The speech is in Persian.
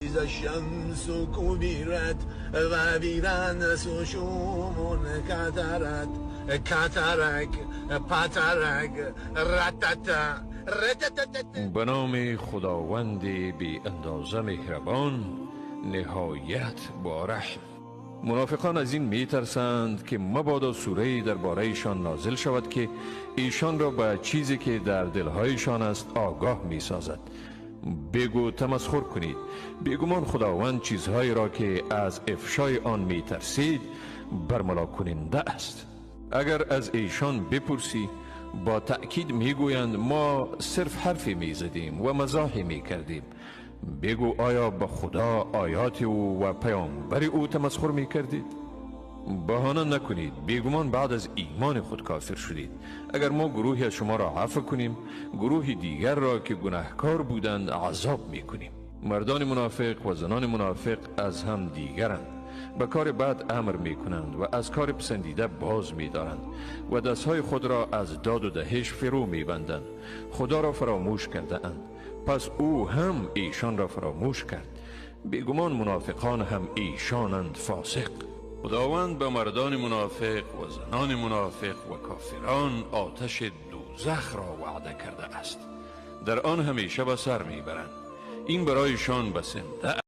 إذا الشمس كبرت وإذا النجوم انكدرت کترک پترک رتتا رتتتت. به نام خداوند بی اندازه مهربان نهایت با رحم. منافقان از این می ترسند که مبادا سوره‌ای درباره ایشان نازل شود که ایشان را به چیزی که در دلهایشان است آگاه می سازد. بگو تمسخر کنید، بیگمان خداوند چیزهایی را که از افشای آن می ترسید برملا کننده است. اگر از ایشان بپرسی با تأکید می گویند ما صرف حرفی می زدیم و مزاحی می کردیم. بگو آیا به خدا، آیات او و پیامبر او تمسخر می کردید؟ بهانه نکنید، بیگمان بعد از ایمان خود کافر شدید. اگر ما گروهی از شما را عفو کنیم، گروه دیگر را که گناهکار بودند عذاب می کنیم. مردان منافق و زنان منافق از هم دیگرند، به کار بد امر می کنند و از کار پسندیده باز می دارند و دستهای خود را از داد و دهش فرو می بندند. خدا را فراموش کرده اند، پس او هم ایشان را فراموش کرد. بیگمان منافقان هم ایشانند فاسق. خداوند به مردان منافق و زنان منافق و کافران آتش دوزخ را وعده کرده است، در آن همیشه به سر می برند. این برایشان بسنده